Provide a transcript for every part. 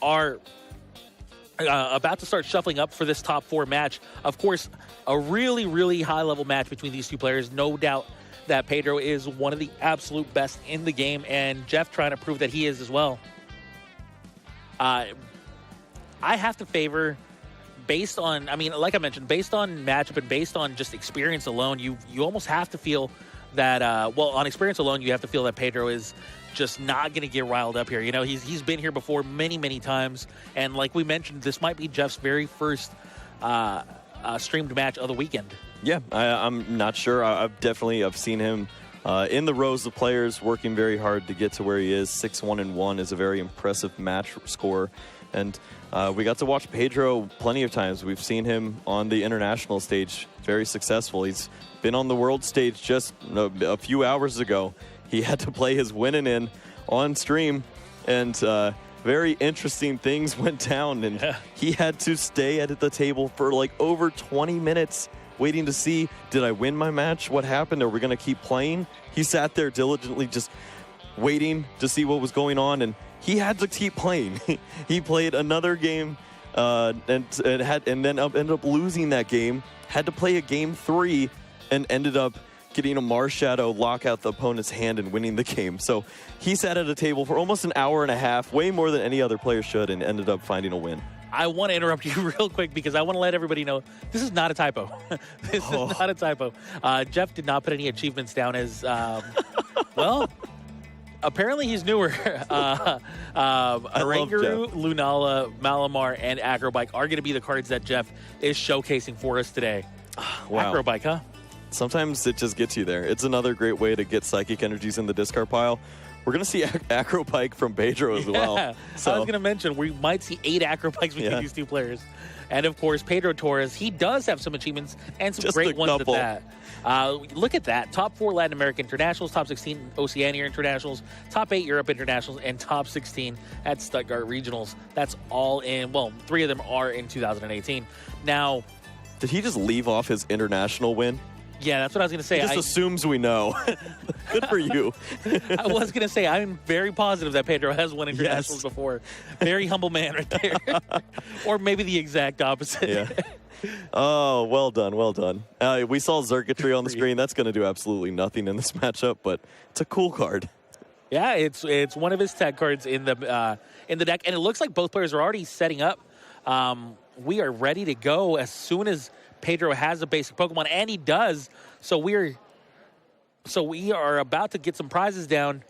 are about to start shuffling up for this top 4 match. Of course, a really, really high-level match between these two players. No doubt that Pedro is one of the absolute best in the game, and Jeff trying to prove that he is as well. I have to favor, based on, I mean, like I mentioned, based on matchup and based on just experience alone, you almost have to feel that, well, on experience alone, you have to feel that Pedro is just not going to get riled up here. You know, he's been here before many, many times, and like we mentioned, this might be Jeff's very first streamed match of the weekend. Yeah, I'm not sure. I've seen him in the rows of players working very hard to get to where he is. 6-1-1 is a very impressive match score. And we got to watch Pedro plenty of times. We've seen him on the international stage, very successful. He's been on the world stage just a few hours ago. He had to play his winning in on stream, and very interesting things went down. And he had to stay at the table for like over 20 minutes waiting to see, did I win my match? What happened? Are we going to keep playing? He sat there diligently just waiting to see what was going on, and he had to keep playing. He played another game and then ended up losing that game, had to play a game 3, and ended up getting a Marshadow lock out the opponent's hand and winning the game. So he sat at a table for almost an hour and a half, way more than any other player should, and ended up finding a win. I want to interrupt you real quick because I want to let everybody know this is not a typo. This is not a typo. Jeff did not put any achievements down as, well, apparently he's newer. Aranguru, Lunala, Malamar, and Acrobike are going to be the cards that Jeff is showcasing for us today. Wow. Acrobike, huh? Sometimes it just gets you there. It's another great way to get psychic energies in the discard pile. We're going to see Acrobike from Pedro as well. So. I was going to mention, we might see 8 Acrobikes between these two players. And, of course, Pedro Torres, he does have some achievements and some just great ones couple. at that. Look at that. Top 4 Latin American internationals, top 16 Oceania internationals, top 8 Europe internationals, and top 16 at Stuttgart regionals. That's all in, well, 3 of them are in 2018. Now, did he just leave off his international win? Yeah, that's what I was going to say. He just assumes we know. Good for you. I was going to say, I'm very positive that Pedro has won internationals before. Very humble man right there. Or maybe the exact opposite. Yeah. Oh, well done, well done. We saw Xurkitree on the screen. That's going to do absolutely nothing in this matchup, but it's a cool card. Yeah, it's one of his tag cards in the deck, and it looks like both players are already setting up. We are ready to go as soon as Pedro has a basic Pokemon, and he does. So we are about to get some prizes down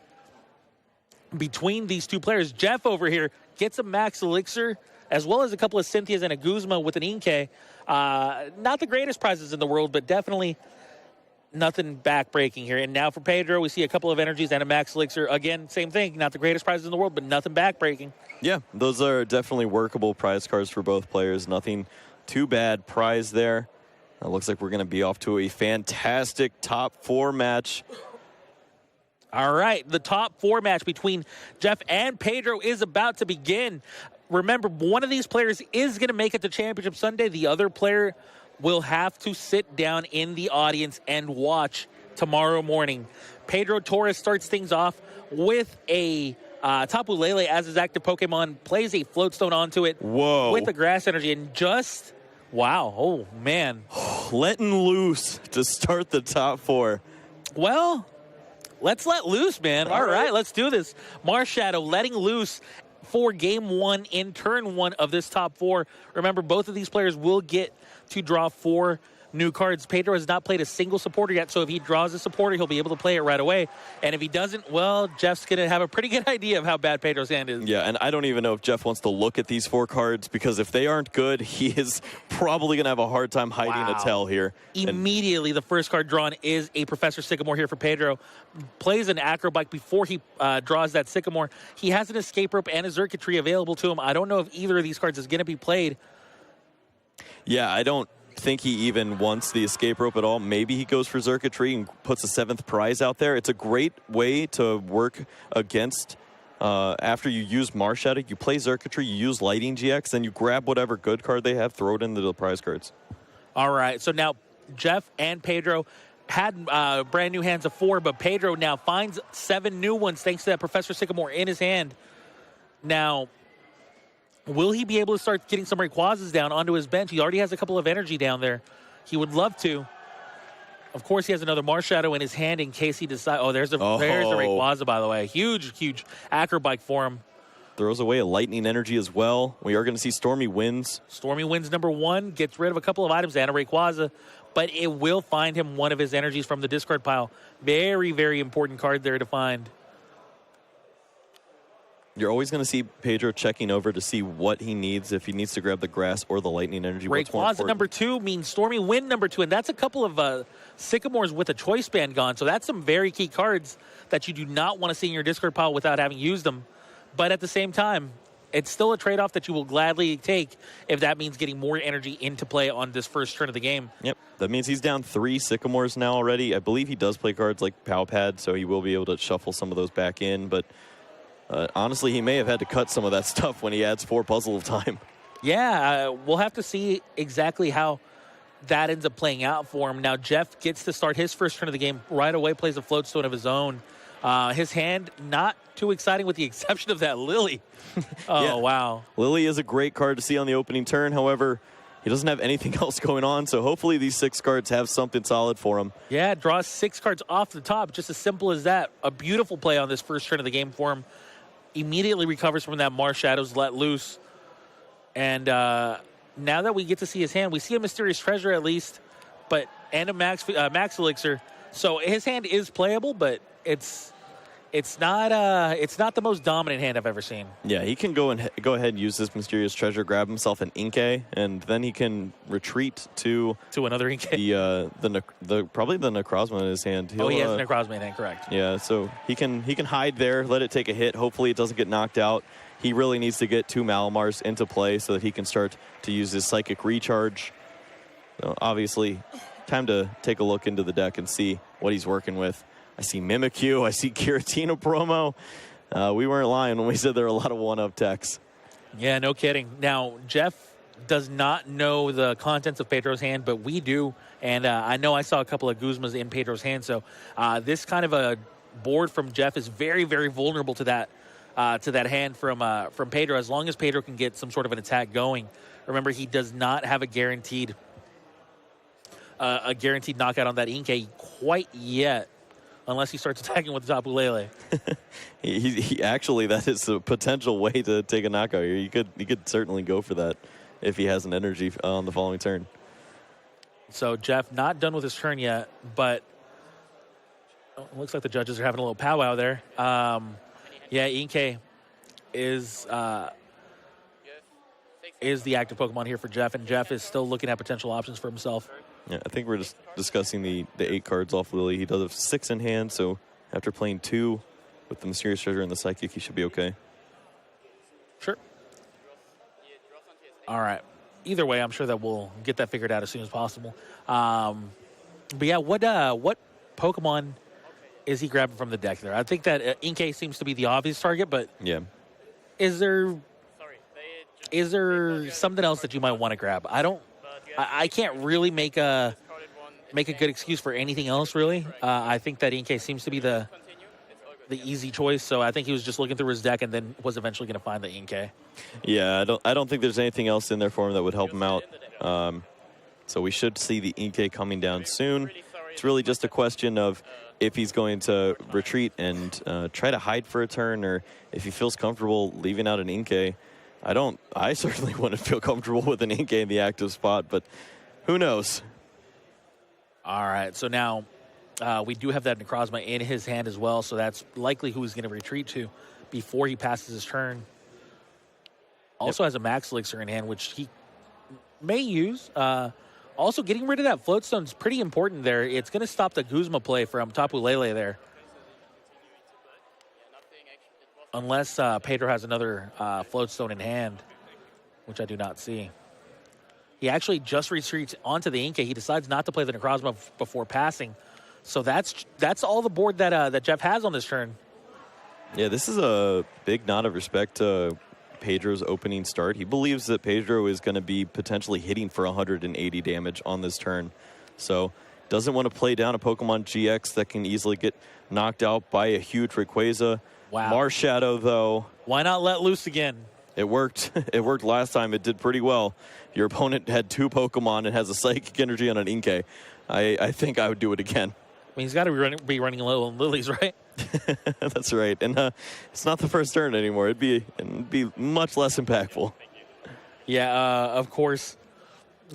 between these two players. Jeff over here gets a Max Elixir, as well as a couple of Cynthias and a Guzma with an Inkay. Not the greatest prizes in the world, but definitely nothing back-breaking here. And now for Pedro, we see a couple of energies and a Max Elixir. Again, same thing. Not the greatest prizes in the world, but nothing back-breaking. Yeah, those are definitely workable prize cards for both players. Nothing too bad prize there. It looks like we're going to be off to a fantastic top 4 match. All right, the top 4 match between Jeff and Pedro is about to begin. Remember, one of these players is going to make it to Championship Sunday. The other player will have to sit down in the audience and watch tomorrow morning. Pedro Torres starts things off with a Tapu Lele as his active Pokemon, plays a Floatstone onto it. Whoa. With the Grass Energy, and just, wow, oh, man. Letting loose to start the top 4. Well, let's let loose, man. All right, let's do this. Marshadow letting loose for Game 1 in Turn 1 of this top 4. Remember, both of these players will get to draw 4 new cards. Pedro has not played a single supporter yet, so if he draws a supporter, he'll be able to play it right away. And if he doesn't, well, Jeff's going to have a pretty good idea of how bad Pedro's hand is. Yeah, and I don't even know if Jeff wants to look at these 4 cards, because if they aren't good, he is probably going to have a hard time hiding a tell here. Immediately, the first card drawn is a Professor Sycamore here for Pedro. Plays an Acrobike before he draws that Sycamore. He has an Escape Rope and a Xurkitree available to him. I don't know if either of these cards is going to be played. Yeah, I don't think he even wants the Escape Rope at all. Maybe he goes for Xurkitree and puts a 7th prize out there. It's a great way to work against after you use Marshadow. You play Xurkitree, you use Lighting GX, and you grab whatever good card they have, throw it into the prize cards. All right, so now Jeff and Pedro had brand new hands of 4, but Pedro now finds 7 new ones thanks to that Professor Sycamore in his hand. Now, Will he be able to start getting some Rayquazas down onto his bench? He already has a couple of energy down there. He would love to. Of course, he has another Marshadow in his hand in case he decides. Oh, there's a Rayquaza, by the way. Huge acrobike for him. Throws away a lightning energy as well. We are going to see Stormy Winds. Stormy Winds number 1 gets rid of a couple of items and a Rayquaza, but it will find him one of his energies from the discard pile. Very, very important card there to find. You're always going to see Pedro checking over to see what he needs, if he needs to grab the grass or the lightning energy. Rayquaza number 2 means Stormy Wind number 2, and that's a couple of Sycamores with a choice band gone. So that's some very key cards that you do not want to see in your discard pile without having used them. But at the same time, it's still a trade-off that you will gladly take if that means getting more energy into play on this first turn of the game. Yep, that means he's down 3 Sycamores now already. I believe he does play cards like Pow Pad, so he will be able to shuffle some of those back in. But honestly, he may have had to cut some of that stuff when he adds 4 Puzzle of Time. Yeah, we'll have to see exactly how that ends up playing out for him. Now, Jeff gets to start his first turn of the game right away, plays a Floatstone of his own. His hand, not too exciting with the exception of that Lily. Yeah. Wow. Lily is a great card to see on the opening turn. However, he doesn't have anything else going on, so hopefully these 6 cards have something solid for him. Yeah, draws 6 cards off the top, just as simple as that. A beautiful play on this first turn of the game for him. Immediately recovers from that Marshadow's let loose. And now that we get to see his hand, we see a Mysterious Treasure at least, and a Max Elixir. So his hand is playable, but it's not the most dominant hand I've ever seen. Yeah, he can go ahead and use this Mysterious Treasure, grab himself an Inkay, and then he can retreat to another Inkay. Probably the Necrozma in his hand. He has a Necrozma in his hand, correct. Yeah, so he can hide there, let it take a hit. Hopefully it doesn't get knocked out. He really needs to get 2 Malamars into play so that he can start to use his Psychic Recharge. So obviously, time to take a look into the deck and see what he's working with. I see Mimikyu. I see Giratina promo. We weren't lying when we said there are a lot of one-up decks. Yeah, no kidding. Now, Jeff does not know the contents of Pedro's hand, but we do. And I know I saw a couple of Guzmas in Pedro's hand. So this kind of a board from Jeff is very, very vulnerable to that hand from Pedro. As long as Pedro can get some sort of an attack going. Remember, he does not have a guaranteed knockout on that Inkay quite yet. Unless he starts attacking with the Tapu Lele. he actually, that is a potential way to take a knockout here. You could certainly go for that if he has an energy on the following turn. So Jeff not done with his turn yet, but looks like the judges are having a little powwow there. Yeah, Inkay is the active Pokemon here for Jeff, and Jeff is still looking at potential options for himself. Yeah, I think we're just discussing the 8 cards off Lily. He does have 6 in hand, so after playing 2 with the Mysterious Treasure and the Psychic, he should be okay. Sure. All right. Either way, I'm sure that we'll get that figured out as soon as possible. But yeah, what Pokemon is he grabbing from the deck there? I think that Inkay seems to be the obvious target, but yeah, is there something else that you might want to grab? I can't really make a good excuse for anything else, really. I think that Inkay seems to be the easy choice, so I think he was just looking through his deck and then was eventually going to find the Inkay. Yeah, I don't think there's anything else in there for him that would help him out. So we should see the Inkay coming down soon. It's really just a question of if he's going to retreat and try to hide for a turn, or if he feels comfortable leaving out an Inkay. I certainly wouldn't feel comfortable with an Inkay in the active spot, but who knows? All right, so now we do have that Necrozma in his hand as well, so that's likely who he's going to retreat to before he passes his turn. Also has a Max Elixir in hand, which he may use. Also, getting rid of that Floatstone is pretty important there. It's going to stop the Guzma play from Tapu Lele there. Unless Pedro has another Floatstone in hand, which I do not see. He actually just retreats onto the Inkay. He decides not to play the Necrozma before passing. So that's all the board that Jeff has on this turn. Yeah, this is a big nod of respect to Pedro's opening start. He believes that Pedro is going to be potentially hitting for 180 damage on this turn. So doesn't want to play down a Pokemon GX that can easily get knocked out by a huge Rayquaza. Wow. Marshadow, though. Why not let loose again? It worked. It worked last time. It did pretty well. Your opponent had 2 Pokemon and has a Psychic Energy on an Inkay. I think I would do it again. I mean, he's got to be running low on lilies, right? That's right. And it's not the first turn anymore. It'd be much less impactful. Yeah, of course,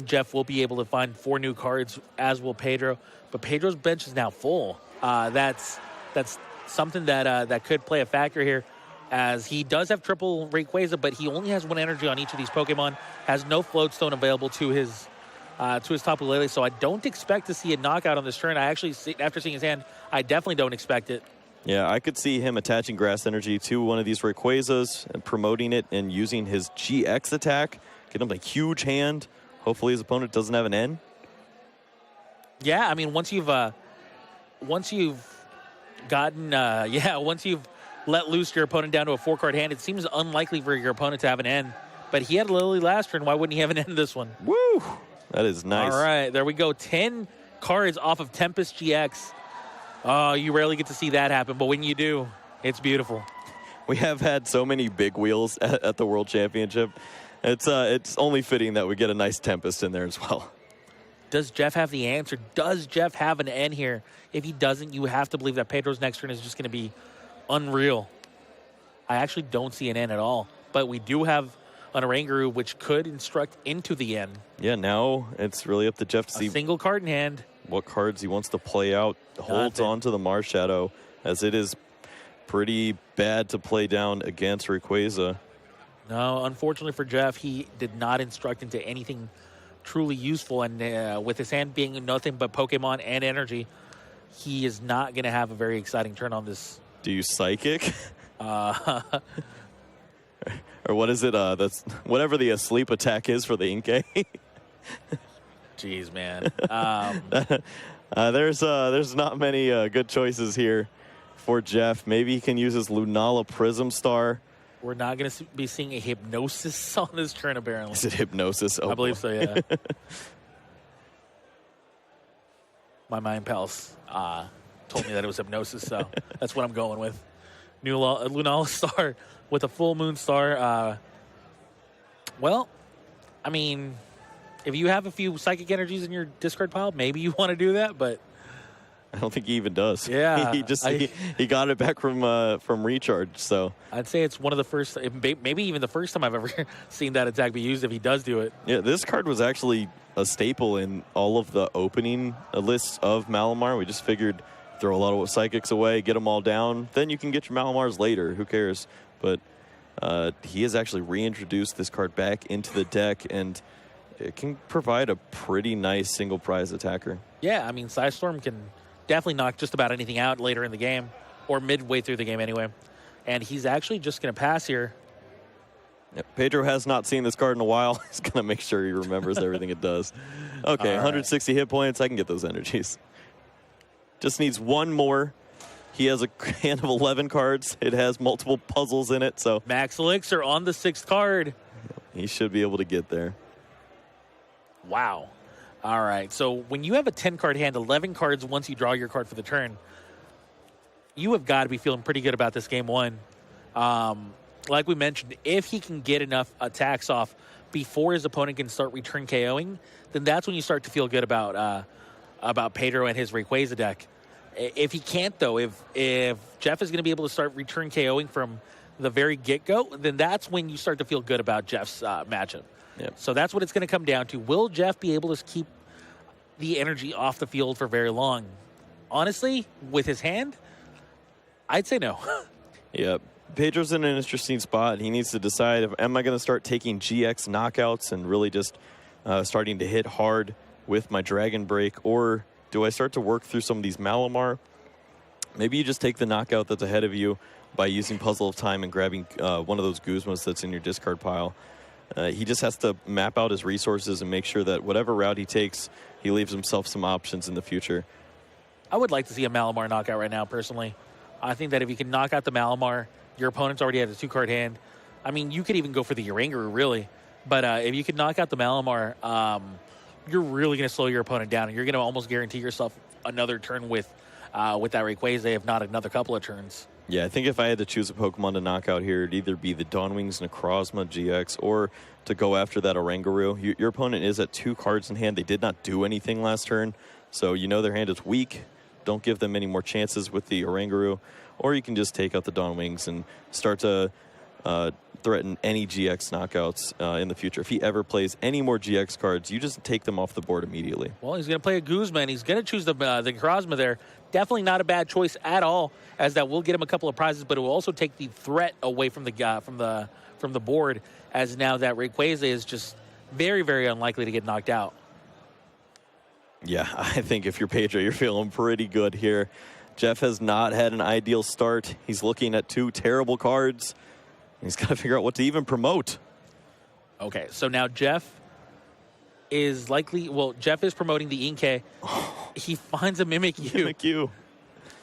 Jeff will be able to find 4 new cards, as will Pedro. But Pedro's bench is now full. That's something that could play a factor here, as he does have triple Rayquaza, but he only has 1 energy on each of these Pokemon, has no Floatstone available to his Tapu Lele, so I don't expect to see a knockout on this turn. After seeing his hand, I definitely don't expect it. Yeah, I could see him attaching Grass Energy to one of these Rayquazas and promoting it and using his GX attack, get him a huge hand. Hopefully his opponent doesn't have an N. Yeah, I mean, once you've let loose your opponent down to a 4-card hand, it seems unlikely for your opponent to have an N. But he had a Lily last turn. Why wouldn't he have an N this one? Woo! That is nice. All right, there we go. 10 cards off of Tempest GX. Oh, you rarely get to see that happen, but when you do, it's beautiful. We have had so many big wheels at the World Championship. It's only fitting that we get a nice Tempest in there as well. Does Jeff have the answer? Does Jeff have an N here? If he doesn't, you have to believe that Pedro's next turn is just going to be unreal. I actually don't see an N at all, but we do have an Oranguru, which could instruct into the N. Yeah, now it's really up to Jeff to see a single card in hand. What cards he wants to play out. Holds on to the Marshadow, as it is pretty bad to play down against Rayquaza. No, unfortunately for Jeff, he did not instruct into anything truly useful, and with his hand being nothing but Pokemon and energy, he is not going to have a very exciting turn on this. Do you Psychic? Or what is it? That's whatever the asleep attack is for the Inkay. Jeez, man. There's not many good choices here for Jeff. Maybe he can use his Lunala Prism Star. We're not going to be seeing a Hypnosis on this turn, apparently. Is it Hypnosis? Oh, I believe so, yeah. My Mind Pals told me that it was Hypnosis, so that's what I'm going with. New Lunala Star with a Full Moon Star. Well, I mean, if you have a few Psychic Energies in your discard pile, maybe you want to do that, but I don't think he even does. Yeah. he got it back from Recharge, so. I'd say it's one of the first, maybe even the first time I've ever seen that attack be used if he does do it. Yeah, this card was actually a staple in all of the opening lists of Malamar. We just figured throw a lot of Psychics away, get them all down. Then you can get your Malamars later. Who cares? But he has actually reintroduced this card back into the deck, and it can provide a pretty nice single prize attacker. Yeah, I mean, Psystorm can definitely knock just about anything out later in the game, or midway through the game anyway. And he's actually just going to pass here. Yeah, Pedro has not seen this card in a while. He's going to make sure he remembers everything it does. Okay, 160 hit points. I can get those energies. Just needs one more. He has a hand of 11 cards. It has multiple puzzles in it, so Max Elixir on the 6th card. He should be able to get there. Wow. All right, so when you have a 10-card hand, 11 cards once you draw your card for the turn, you have got to be feeling pretty good about this game one. Like we mentioned, if he can get enough attacks off before his opponent can start return KOing, then that's when you start to feel good about Pedro and his Rayquaza deck. If he can't, though, if Jeff is going to be able to start return KOing from the very get-go, then that's when you start to feel good about Jeff's matchup. Yep. So that's what it's going to come down to. Will Jeff be able to keep the energy off the field for very long? Honestly, with his hand, I'd say no. Yeah, Pedro's in an interesting spot. He needs to decide, am I going to start taking GX knockouts and really just starting to hit hard with my Dragon Break, or do I start to work through some of these Malamar? Maybe you just take the knockout that's ahead of you by using Puzzle of Time and grabbing one of those Guzmas that's in your discard pile. He just has to map out his resources and make sure that whatever route he takes, he leaves himself some options in the future. I would like to see a Malamar knockout right now, personally. I think that if you can knock out the Malamar, your opponent's already has a 2-card hand. I mean, you could even go for the Oranguru, really. But if you can knock out the Malamar, you're really going to slow your opponent down, and you're going to almost guarantee yourself another turn with that Rayquaza, if not another couple of turns. Yeah, I think if I had to choose a Pokemon to knock out here, it'd either be the Dawnwings Necrozma GX or to go after that Oranguru. Your opponent is at 2 cards in hand. They did not do anything last turn, so you know their hand is weak. Don't give them any more chances with the Oranguru, or you can just take out the Dawnwings and start to threaten any GX knockouts in the future. If he ever plays any more GX cards, you just take them off the board immediately. Well, he's going to play a Guzma, and he's going to choose the Necrozma there. Definitely not a bad choice at all, as that will get him a couple of prizes, but it will also take the threat away from the board, as now that Rayquaza is just very, very unlikely to get knocked out. Yeah, I think if you're Pedro, you're feeling pretty good here. Jeff has not had an ideal start. He's looking at 2 terrible cards. He's got to figure out what to even promote. Okay, so now Jeff is Jeff is promoting the Inkay. He finds a Mimikyu. Mimikyu.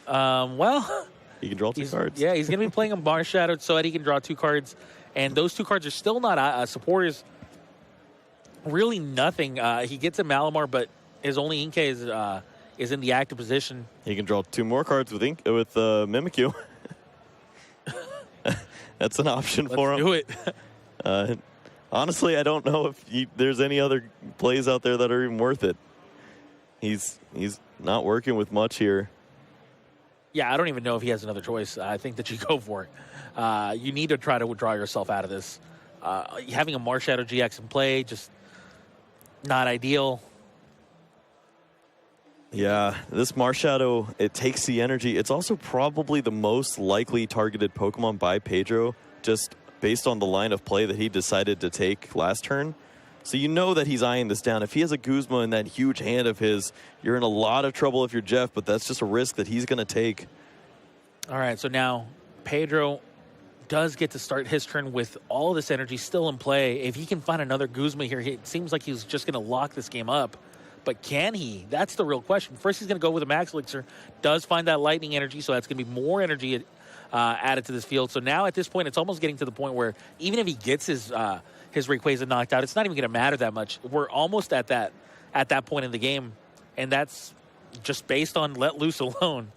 Well, he can draw 2 cards. Yeah, he's going to be playing a Marshadow so that he can draw 2 cards. And those 2 cards are still not supporters. Really nothing. He gets a Malamar, but his only Inkay is in the active position. He can draw 2 more cards with Mimikyu. That's an option for him. Let's do it. Honestly, I don't know if there's any other plays out there that are even worth it. He's not working with much here. Yeah, I don't even know if he has another choice. I think that you go for it. You need to try to withdraw yourself out of this. Having a Marshadow GX in play, just not ideal. Yeah, this Marshadow, it takes the energy. It's also probably the most likely targeted Pokemon by Pedro, just based on the line of play that he decided to take last turn. So you know that he's eyeing this down. If he has a Guzma in that huge hand of his, you're in a lot of trouble if you're Jeff, but that's just a risk that he's going to take. All right, so now Pedro does get to start his turn with all this energy still in play. If he can find another Guzma here, it seems like he's just going to lock this game up. But can he? That's the real question. First, he's going to go with a Max Elixir. Does find that lightning energy, so that's going to be more energy added to this field. So now at this point, it's almost getting to the point where even if he gets his Rayquaza knocked out, it's not even going to matter that much. We're almost at that point in the game, and that's just based on let loose alone.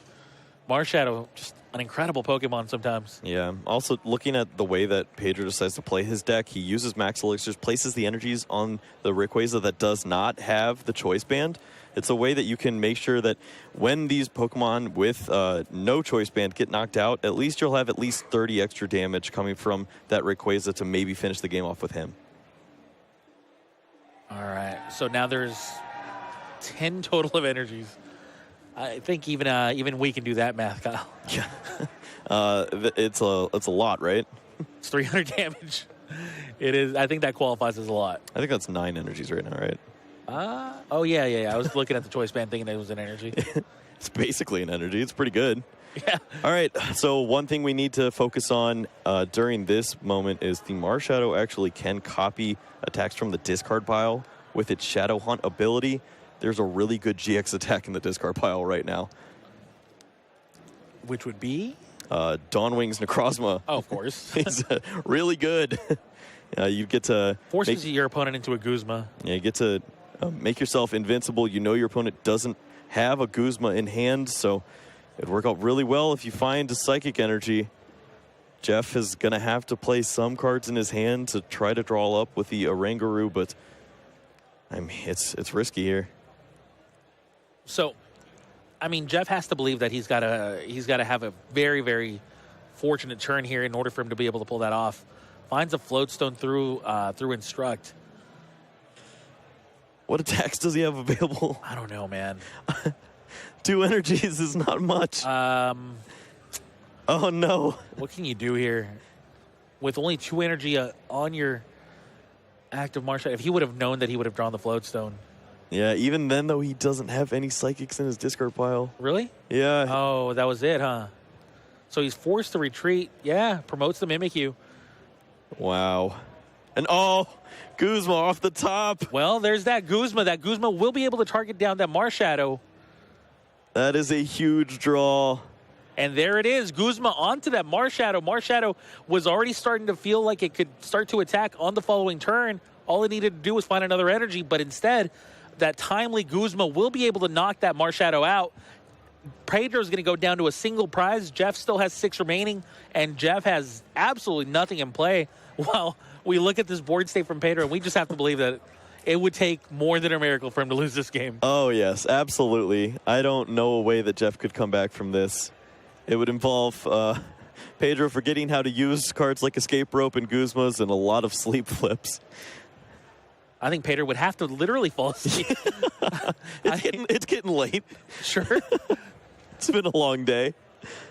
Marshadow, just an incredible Pokemon sometimes. Yeah. Also, looking at the way that Pedro decides to play his deck, he uses Max Elixirs, places the energies on the Rayquaza that does not have the Choice Band. It's a way that you can make sure that when these Pokemon with no Choice Band get knocked out, at least you'll have at least 30 extra damage coming from that Rayquaza to maybe finish the game off with him. All right. So now there's 10 total of energies. I think even we can do that math, Kyle. Yeah. It's a lot, right? It's 300 damage. It is. I think that qualifies as a lot. I think that's 9 energies right now, right? Oh, yeah. I was looking at the Choice Band thinking it was an energy. It's basically an energy. It's pretty good. Yeah. All right. So one thing we need to focus on during this moment is the Marshadow actually can copy attacks from the discard pile with its Shadow Hunt ability. There's a really good GX attack in the discard pile right now. Which would be? Dawnwings Necrozma. Oh, of course. He's really good. You get to... Forces your opponent into a Guzma. Yeah, you get to make yourself invincible. You know your opponent doesn't have a Guzma in hand, so it'd work out really well if you find a Psychic Energy. Jeff is going to have to play some cards in his hand to try to draw up with the Oranguru, but I mean, it's risky here. So, I mean, Jeff has to believe that he's got to have a very, very fortunate turn here in order for him to be able to pull that off. Finds a Floatstone through Instruct. What attacks does he have available? I don't know, man. 2 energies is not much. Oh no! What can you do here with only 2 energy on your active Marshadow? If he would have known that, he would have drawn the Floatstone. Yeah, even then, though, he doesn't have any Psychics in his discard pile. Really? Yeah. Oh, that was it, huh? So he's forced to retreat. Yeah, promotes the Mimikyu. Wow. And Guzma off the top. Well, there's that Guzma. That Guzma will be able to target down that Marshadow. That is a huge draw. And there it is, Guzma onto that Marshadow. Marshadow was already starting to feel like it could start to attack on the following turn. All it needed to do was find another energy, but instead, that timely Guzma will be able to knock that Marshadow out. Pedro's going to go down to a single prize. Jeff still has 6 remaining, and Jeff has absolutely nothing in play. While we look at this board state from Pedro, and we just have to believe that it would take more than a miracle for him to lose this game. Oh, yes, absolutely. I don't know a way that Jeff could come back from this. It would involve Pedro forgetting how to use cards like Escape Rope and Guzma's and a lot of sleep flips. I think Pedro would have to literally fall asleep. It's getting late. Sure. It's been a long day.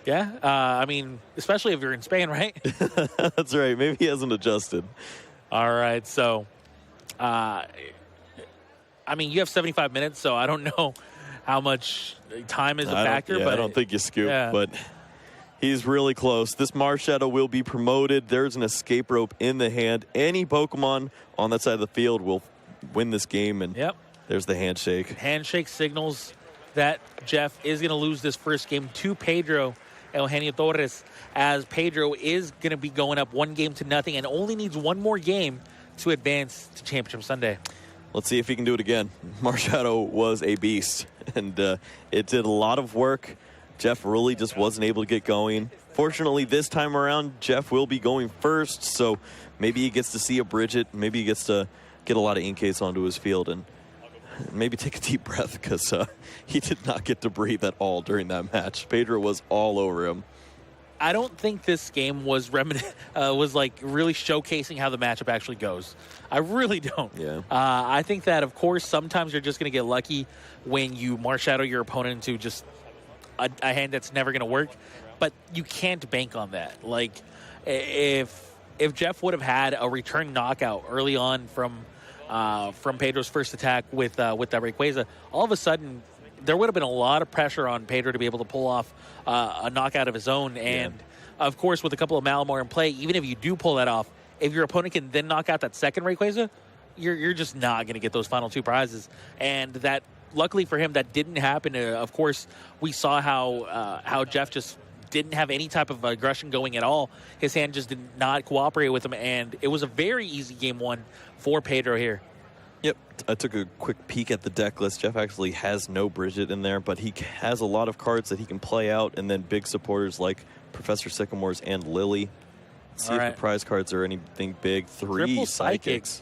Yeah, I mean, especially if you're in Spain, right? That's right. Maybe he hasn't adjusted. All right, so, I mean, you have 75 minutes, so I don't know how much time is a factor. But I don't think you scoop, yeah. But he's really close. This Marshadow will be promoted. There's an Escape Rope in the hand. Any Pokemon on that side of the field will win this game, and there's the handshake. Handshake signals that Jeff is going to lose this first game to Pedro Eugenio Torres, as Pedro is going to be going up 1-0 and only needs one more game to advance to Championship Sunday. Let's see if he can do it again. Marshadow was a beast, and it did a lot of work. Jeff really just wasn't able to get going. Fortunately, this time around, Jeff will be going first, so maybe he gets to see a Bridget. Maybe he gets to get a lot of Inkates onto his field and maybe take a deep breath, because he did not get to breathe at all during that match. Pedro was all over him. I don't think this game was like really showcasing how the matchup actually goes. I really don't. Yeah. I think that, of course, sometimes you're just going to get lucky when you Marshadow your opponent into just a hand that's never going to work. But you can't bank on that. Like, if Jeff would have had a return knockout early on from Pedro's first attack with that Rayquaza, all of a sudden there would have been a lot of pressure on Pedro to be able to pull off a knockout of his own. And, of course, with a couple of Malamar in play, even if you do pull that off, if your opponent can then knock out that second Rayquaza, you're just not going to get those final 2 prizes. And that, luckily for him, that didn't happen. Of course, we saw how Jeff just didn't have any type of aggression going at all. His hand just did not cooperate with him, and it was a very easy game 1 for Pedro here. Yep, I took a quick peek at the deck list. Jeff actually has no Bridget in there, but he has a lot of cards that he can play out, and then big supporters like Professor Sycamore's and Lily. Let's see if the prize cards are anything big. 3 Triple Psychics.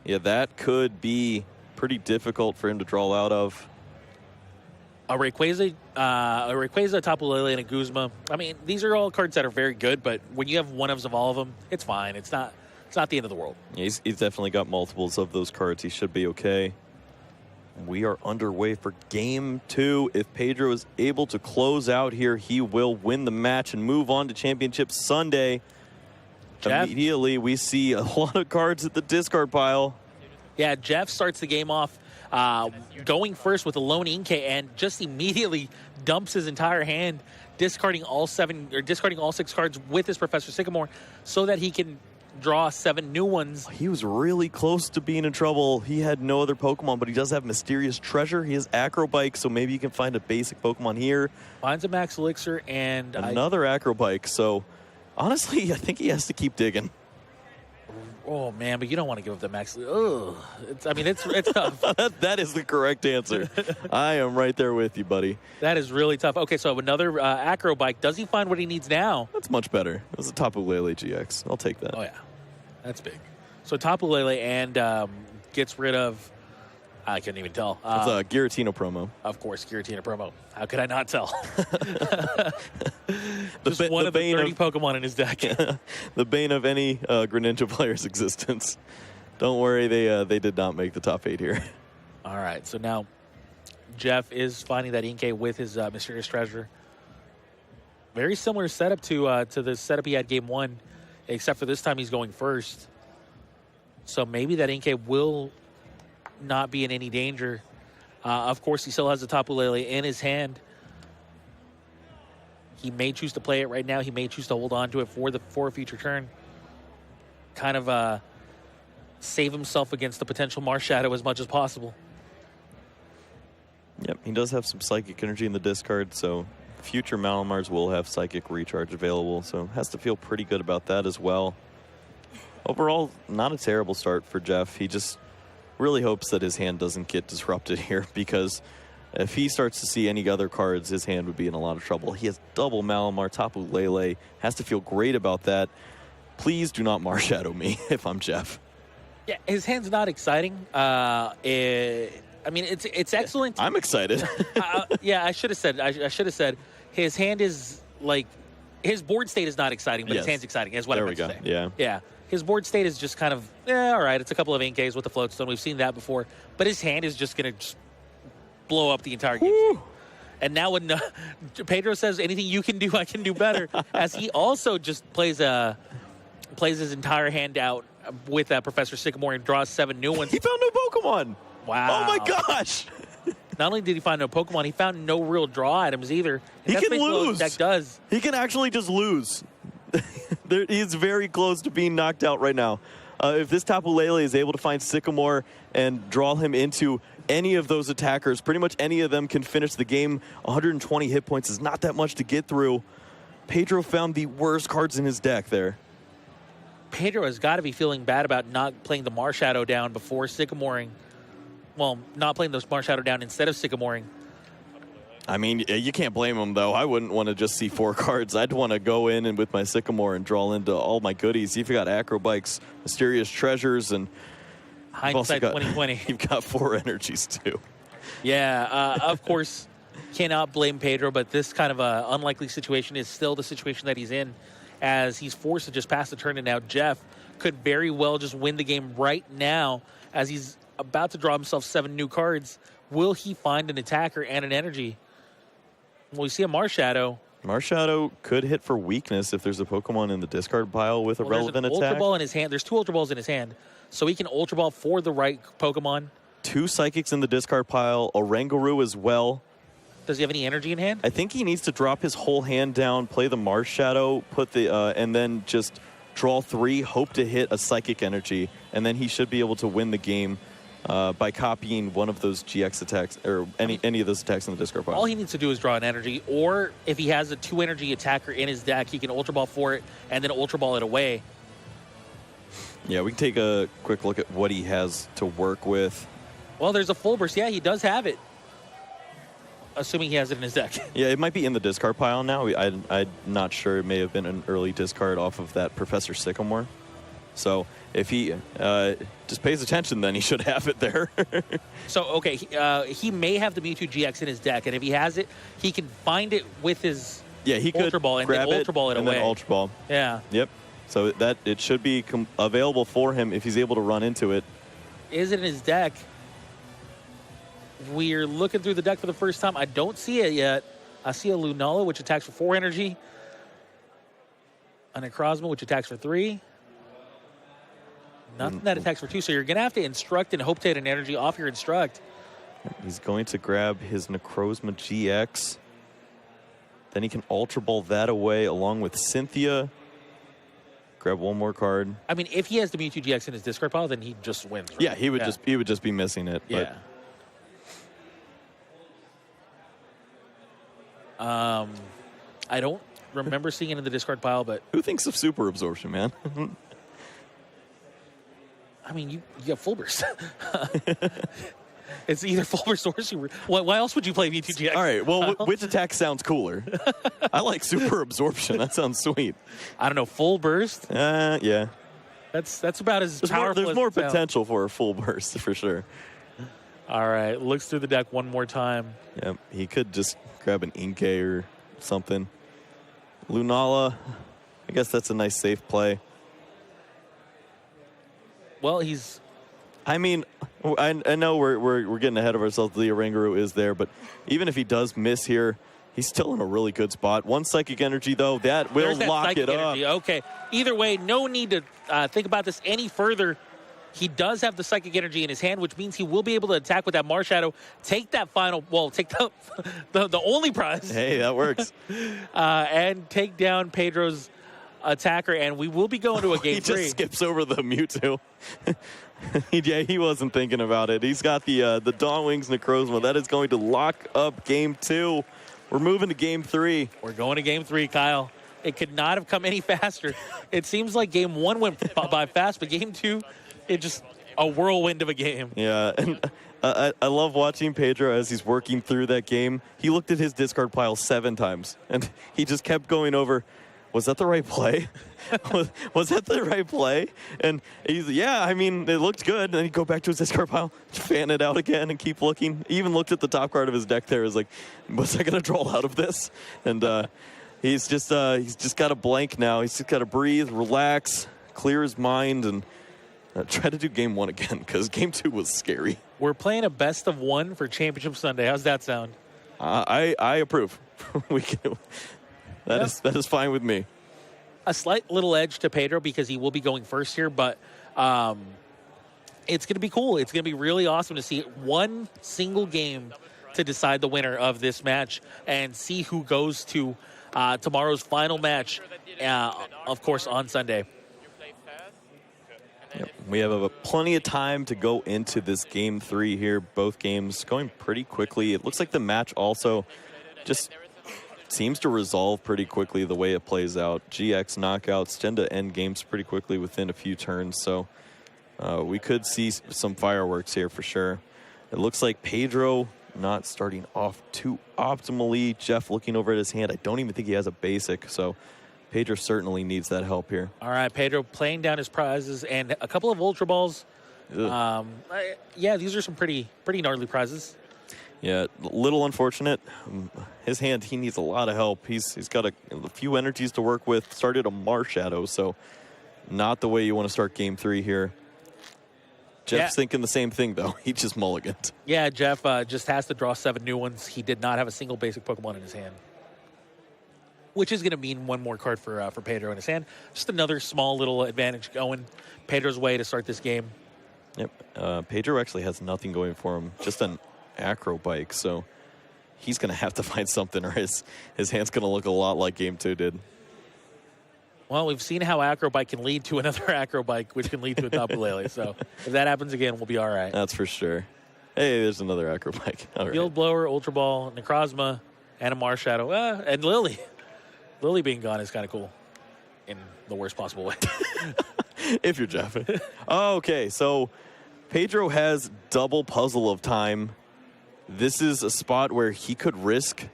Yeah, that could be pretty difficult for him to draw out of. A Rayquaza, Tapu Lele, and a Guzma. I mean, these are all cards that are very good, but when you have one-ofs of all of them, it's fine. It's not the end of the world. Yeah, he's definitely got multiples of those cards. He should be okay. We are underway for game 2. If Pedro is able to close out here, he will win the match and move on to Championship Sunday. Jeff? Immediately, we see a lot of cards at the discard pile. Yeah, Jeff starts the game off going first with a lone Inkay, and just immediately dumps his entire hand, discarding all 6 cards with his Professor Sycamore, so that he can draw 7 new ones. He was really close to being in trouble. He had no other Pokemon, but he does have Mysterious Treasure. He has Acrobike, so maybe you can find a basic Pokemon here. Finds a Max Elixir and another Acrobike. So honestly, I think he has to keep digging. Oh man, but you don't want to give up the Max. Ugh. It's tough. That is the correct answer. I am right there with you, buddy. That is really tough. Okay, so another Acrobike. Does he find what he needs now? That's much better. It was a Tapu Lele GX. I'll take that. Oh yeah, that's big. So Tapu Lele and gets rid of. I couldn't even tell. It's a Giratina promo. Of course, Giratina promo. How could I not tell? Just one of the 30 Pokemon in his deck. The bane of any Greninja player's existence. Don't worry, they did not make the top 8 here. All right, so now Jeff is finding that Inkay with his Mysterious Treasure. Very similar setup to the setup he had game 1, except for this time he's going first. So maybe that Inkay will not be in any danger. Of course, he still has the Tapu Lele in his hand. He may choose to play it right now. He may choose to hold on to it for a future turn. Kind of save himself against the potential Marshadow as much as possible. Yep, he does have some Psychic Energy in the discard, so future Malamars will have Psychic Recharge available, so has to feel pretty good about that as well. Overall, not a terrible start for Jeff. He just really hopes that his hand doesn't get disrupted here, because if he starts to see any other cards, his hand would be in a lot of trouble. He has double Malamar, Tapu Lele, has to feel great about that. Please do not Marshadow me if I'm Jeff. Yeah, his hand's not exciting. I mean, it's excellent. I'm excited. Yeah, I should have said his hand is like, his board state is not exciting, but his hand's exciting is what I meant to say. Yeah. Yeah. His board state is just kind of, all right, it's a couple of Inks with the Floatstone. We've seen that before. But his hand is just going to blow up the entire game. And now when Pedro says, anything you can do, I can do better, as he also just plays his entire hand out with Professor Sycamore and draws 7 new ones. He found no Pokemon. Wow. Oh, my gosh. Not only did he find no Pokemon, he found no real draw items either. He can lose. Deck does. He can actually just lose. He's very close to being knocked out right now. If this Tapu Lele is able to find Sycamore and draw him into any of those attackers, pretty much any of them can finish the game. 120 hit points is not that much to get through. Pedro found the worst cards in his deck there. Pedro has got to be feeling bad about not playing the Marshadow down before Sycamoring. Well, not playing the Marshadow down instead of Sycamoring. I mean, you can't blame him, though. I wouldn't want to just see 4 cards. I'd want to go in and with my Sycamore and draw into all my goodies. You've got Acrobikes, Mysterious Treasures, and Hindsight 2020. You've got 4 energies, too. Yeah, of course, cannot blame Pedro, but this kind of unlikely situation is still the situation that he's in, as he's forced to just pass the turn, and now Jeff could very well just win the game right now, as he's about to draw himself 7 new cards. Will he find an attacker and an energy? Well, we see a Marshadow. Marshadow could hit for weakness if there's a Pokemon in the discard pile with a relevant attack. There's an Ultra Ball in his hand. There's 2 Ultra Balls in his hand, so he can Ultra Ball for the right Pokemon. 2 Psychics in the discard pile, Oranguru as well. Does he have any energy in hand? I think he needs to drop his whole hand down, play the Marshadow, put the and then just draw 3, hope to hit a Psychic Energy, and then he should be able to win the game by copying one of those GX attacks, or any of those attacks in the discard pile. All he needs to do is draw an energy, or if he has a 2 energy attacker in his deck, he can Ultra Ball for it and then Ultra Ball it away. Yeah, we can take a quick look at what he has to work with. Well, there's a Full Burst. Yeah, he does have it. Assuming he has it in his deck. Yeah, it might be in the discard pile now. I'm not sure. It may have been an early discard off of that Professor Sycamore. So if he just pays attention, then he should have it there. So, okay, he may have the Mewtwo GX in his deck, and if he has it, he can find it with his he could Ultra Ball and grab then Ultra Ball it and away. Then Ultra Ball. Yeah. Yep. So that it should be available for him if he's able to run into it. Is it in his deck? We're looking through the deck for the first time. I don't see it yet. I see a Lunala, which attacks for 4 energy. A Necrozma, which attacks for 3. Nothing that attacks for 2. So you're going to have to Instruct and hope to hit an energy off your Instruct. He's going to grab his Necrozma GX. Then he can Ultra Ball that away along with Cynthia. Grab 1 more card. I mean, if he has the Mewtwo GX in his discard pile, then he just wins. Right? Yeah, he would just be missing it. Yeah. But. I don't remember seeing it in the discard pile, but who thinks of Super Absorption, man? I mean, you have Full Burst. It's either Full Burst or Super. Why else would you play Mewtwo GX? All right, well, which attack sounds cooler? I like Super Absorption. That sounds sweet. I don't know, Full Burst? Yeah. That's about as powerful there's as more it sounds. potential for a Full Burst, for sure. All right, looks through the deck one more time. Yeah, he could just grab an Inkay or something. Lunala, I guess that's a nice safe play. Well, I mean, I know we're getting ahead of ourselves. The Oranguru is there, but even if he does miss here, he's still in a really good spot. 1 Psychic Energy, though, that will lock it up. Okay, either way, no need to think about this any further. He does have the Psychic Energy in his hand, which means he will be able to attack with that Marshadow, take that take the only prize. Hey, that works. And take down Pedro's attacker, and we will be going to a game 3. He just skips over the Mewtwo. Yeah, he wasn't thinking about it. He's got the Dawn Wings Necrozma. That is going to lock up game 2. We're moving to game 3. We're going to game 3, Kyle. It could not have come any faster. It seems like game 1 went by fast, but game 2, it just a whirlwind of a game. Yeah, and I love watching Pedro as he's working through that game. He looked at his discard pile 7 times, and he just kept going over, was that the right play? was that the right play? And he's, yeah, I mean, it looked good. And then he'd go back to his discard pile, fan it out again, and keep looking. He even looked at the top card of his deck there. Was like, was I going to draw out of this? And he's just got a blank now. He's just got to breathe, relax, clear his mind, and try to do game 1 again, because game 2 was scary. We're playing a best of 1 for Championship Sunday. How's that sound? I approve. That is fine with me. A slight little edge to Pedro because he will be going first here, but it's going to be cool. It's going to be really awesome to see one single game to decide the winner of this match and see who goes to tomorrow's final match, of course, on Sunday. Yep. We have plenty of time to go into this game 3 here. Both games going pretty quickly. It looks like the match also just seems to resolve pretty quickly the way it plays out. GX knockouts tend to end games pretty quickly within a few turns, so we could see some fireworks here for sure. It looks like Pedro not starting off too optimally. Jeff looking over at his hand. I don't even think he has a basic, so Pedro certainly needs that help here. All right, Pedro playing down his prizes and a couple of Ultra Balls. Yeah, these are some pretty gnarly prizes. Yeah, a little unfortunate. His hand, he needs a lot of help. He's got a few energies to work with. Started a Marshadow, so not the way you want to start game 3 here. Jeff's thinking the same thing, though. He just mulliganed. Yeah, Jeff just has to draw 7 new ones. He did not have a single basic Pokemon in his hand, which is going to mean 1 more card for Pedro in his hand. Just another small little advantage going Pedro's way to start this game. Yep. Pedro actually has nothing going for him. Just an Acro Bike, so he's going to have to find something, or his hand's going to look a lot like game 2 did. Well, we've seen how Acro Bike can lead to another Acro Bike, which can lead to a Tapu Lele. So if that happens again, we'll be all right. That's for sure. Hey, there's another Acro Bike. All Field right. Blower, Ultra Ball, Necrozma, and a Marshadow. And Lily. Lily being gone is kind of cool in the worst possible way. If you're Jeff. Okay, so Pedro has double puzzle of time. This is a spot where he could risk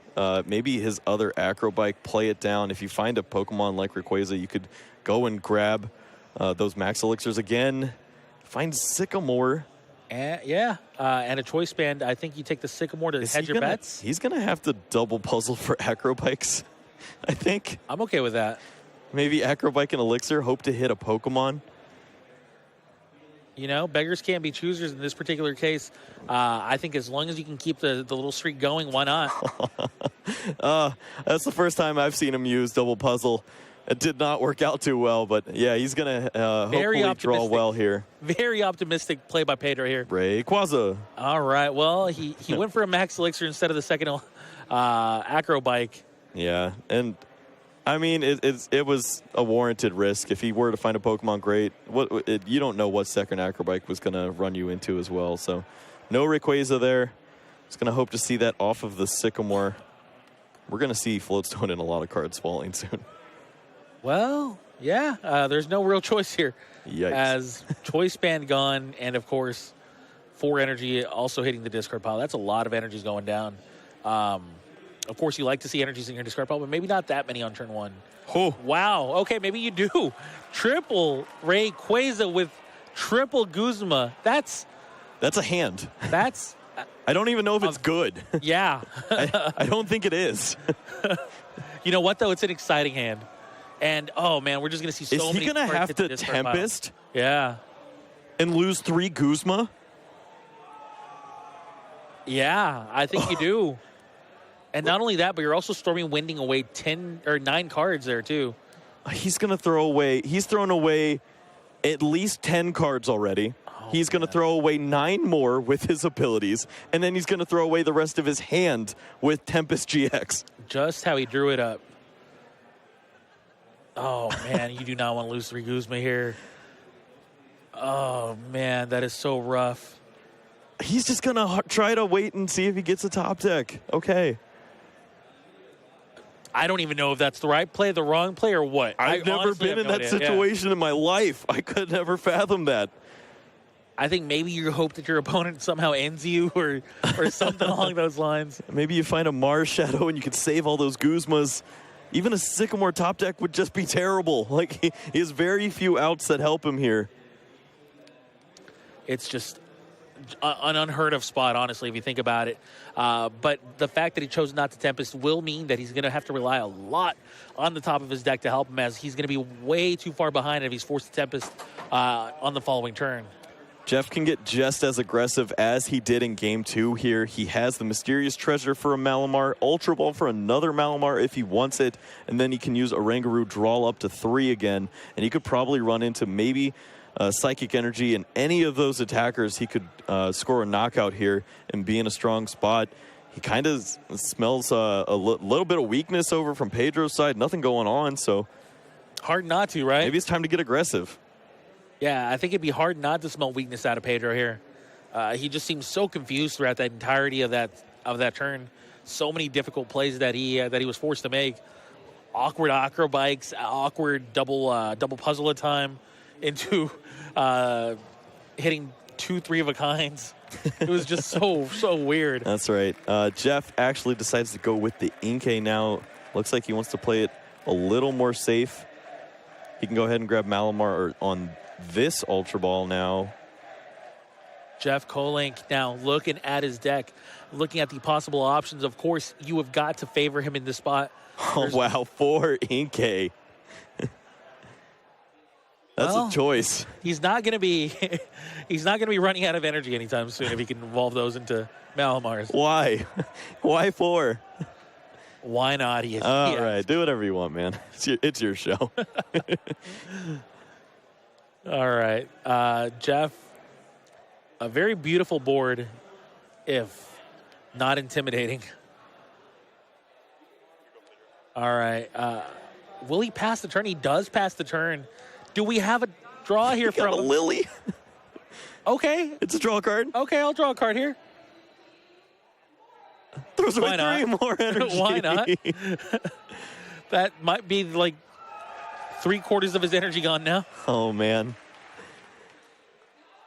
maybe his other Acro Bike, play it down. If you find a Pokemon like Rayquaza, you could go and grab those Max Elixirs again. Find Sycamore. And a Choice Band. I think you take the Sycamore to hedge your bets. He's going to have to double puzzle for Acro Bikes, I think. I'm okay with that. Maybe Acro Bike and Elixir, hope to hit a Pokemon. You know, beggars can't be choosers in this particular case. I think as long as you can keep the little streak going, why not? That's the first time I've seen him use double puzzle. It did not work out too well, but yeah, he's going to hopefully draw well here. Very optimistic play by Pedro here. Rayquaza. All right, well, he went for a Max Elixir instead of the second Acro Bike. Yeah, and I mean, it was a warranted risk. If he were to find a Pokemon, great. You don't know what second Acro Bike was going to run you into as well. So no Rayquaza there. Just going to hope to see that off of the Sycamore. We're going to see Floatstone in a lot of cards falling soon. Well, yeah, there's no real choice here. Yikes. As Choice Band gone, and of course, 4 energy also hitting the discard pile. That's a lot of energies going down. Of course, you like to see energies in your discard pile, but maybe not that many on turn 1. Oh. Wow. Okay, maybe you do. Triple Rayquaza with triple Guzma. That's a hand. That's... I don't even know if it's good. Yeah. I don't think it is. You know what, though? It's an exciting hand. And, oh, man, we're just going to see so many... Is he going to have to Tempest? Yeah. And lose 3 Guzma? Yeah, I think you do. And not only that, but you're also Stormy Winding away 10 or 9 cards there, too. He's going to throw away... He's thrown away at least 10 cards already. He's going to throw away 9 more with his abilities, and then he's going to throw away the rest of his hand with Tempest GX. Just how he drew it up. Oh, man, you do not want to lose 3 Guzma here. Oh, man, that is so rough. He's just going to try to wait and see if he gets a top deck. Okay. I don't even know if that's the right play, the wrong play, or what. I've never been in that situation in my life. I could never fathom that. I think maybe you hope that your opponent somehow ends you or something along those lines. Maybe you find a Mars Shadow and you can save all those Guzmas. Even a Sycamore top deck would just be terrible. Like, he has very few outs that help him here. It's just an unheard of spot, honestly, if you think about it. But the fact that he chose not to Tempest will mean that he's going to have to rely a lot on the top of his deck to help him, as he's going to be way too far behind if he's forced to Tempest on the following turn. Jeff can get just as aggressive as he did in Game 2 here. He has the Mysterious Treasure for a Malamar, Ultra Ball for another Malamar if he wants it, and then he can use Oranguru, draw up to 3 again, and he could probably run into maybe Psychic Energy, and any of those attackers he could score a knockout here and be in a strong spot. He kind of smells a little bit of weakness over from Pedro's side. Nothing going on, so hard not to, right? Maybe it's time to get aggressive. Yeah, I think it'd be hard not to smell weakness out of Pedro here. He just seems so confused throughout the entirety of that turn. So many difficult plays that he was forced to make. Awkward acro bikes, awkward double puzzle at time into hitting 2 3-of-a-kinds. It was just so weird. That's right. Jeff actually decides to go with the Inkay now. Looks like he wants to play it a little more safe. He can go ahead and grab Malamar on this Ultra Ball now. Jeff Kolenc now looking at his deck, looking at the possible options. Of course, you have got to favor him in this spot. Oh, wow. 4 Inkay. That's a choice. He's not going to be running out of energy anytime soon if he can evolve those into Malamars. Why? Why 4? Why not? All right, do whatever you want, man. It's your show. All right, Jeff, a very beautiful board, if not intimidating. All right, will he pass the turn? He does pass the turn. Do we have a draw here from a Lily? Okay. It's a draw card. Okay, I'll draw a card here. Throws away 3 more energy. Why not? That might be like 3/4 of his energy gone now. Oh, man.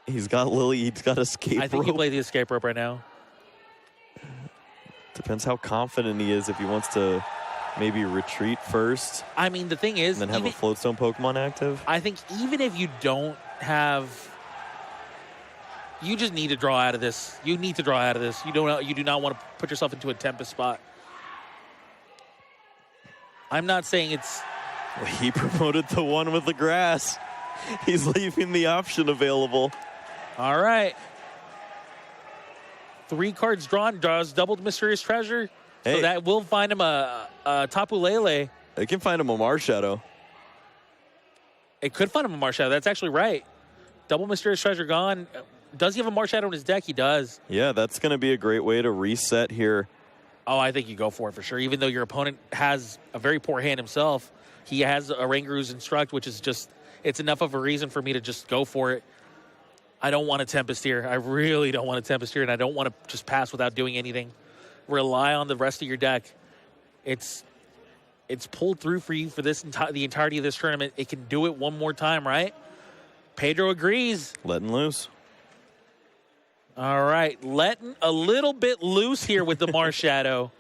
He's got Lily. He's got escape rope. I think he played the escape rope right now. Depends how confident he is if he wants to maybe retreat first. I mean, the thing is, and then have a Floatstone Pokemon active. I think even if you don't have, you just need to draw out of this. You need to draw out of this. You do not want to put yourself into a Tempest spot. I'm not saying it's. He promoted the one with the grass. He's leaving the option available. All right. 3 cards drawn, draws double Mysterious Treasure. Hey. So that will find him a Tapu Lele. It can find him a Mars Shadow. It could find him a Mars Shadow. That's actually right. Double Mysterious Treasure gone. Does he have a Mars Shadow in his deck? He does. Yeah, that's going to be a great way to reset here. Oh, I think you go for it for sure. Even though your opponent has a very poor hand himself, he has a Rangaru's Instruct, which is just, it's enough of a reason for me to just go for it. I don't want a Tempest here. I really don't want a Tempest here, and I don't want to just pass without doing anything. Rely on the rest of your deck. It's pulled through for you for this the entirety of this tournament. It can do it one more time, right? Pedro agrees. Letting loose. All right, letting a little bit loose here with the Mars Shadow.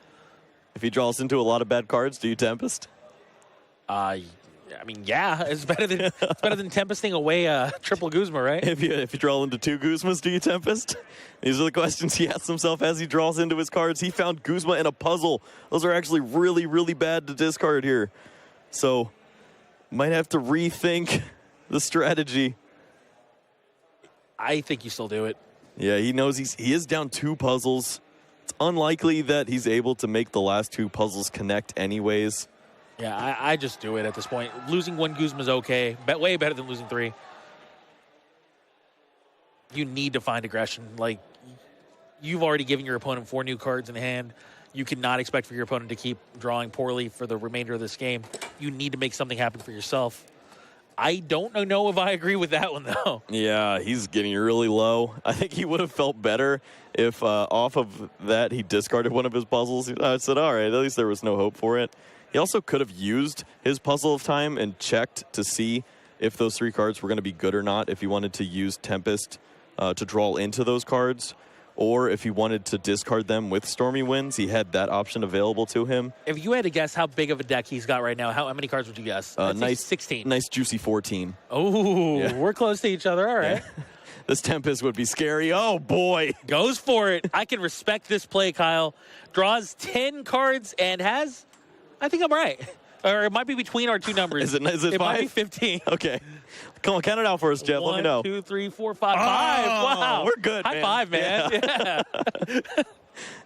If he draws into a lot of bad cards, do you Tempest? I mean, yeah, it's better than Tempesting away triple Guzma, right? If you draw into 2 Guzmas, do you Tempest? These are the questions he asks himself as he draws into his cards. He found Guzma in a puzzle. Those are actually really, really bad to discard here. So, might have to rethink the strategy. I think you still do it. Yeah, he knows he is down 2 puzzles. It's unlikely that he's able to make the last 2 puzzles connect anyways. Yeah, I just do it at this point. Losing 1 Guzma is okay. Way better than losing 3. You need to find aggression. Like, you've already given your opponent 4 new cards in hand. You cannot expect for your opponent to keep drawing poorly for the remainder of this game. You need to make something happen for yourself. I don't know if I agree with that one, though. Yeah, he's getting really low. I think he would have felt better if off of that he discarded one of his puzzles. I said, all right, at least there was no hope for it. He also could have used his Puzzle of Time and checked to see if those 3 cards were going to be good or not if he wanted to use Tempest to draw into those cards. Or if he wanted to discard them with Stormy Winds, he had that option available to him. If you had to guess how big of a deck he's got right now, how many cards would you guess? Nice 16. Nice juicy 14. Oh, yeah. We're close to each other. All right. Yeah. This Tempest would be scary. Oh, boy. Goes for it. I can respect this play, Kyle. Draws 10 cards and has, I think I'm right. Or it might be between our two numbers. Is it 5? It might be 15. Okay. Come on, count it out for us, Jeff. Let me know. 1, 2, 3, 4, 5. 5. Wow. We're good, High five, man.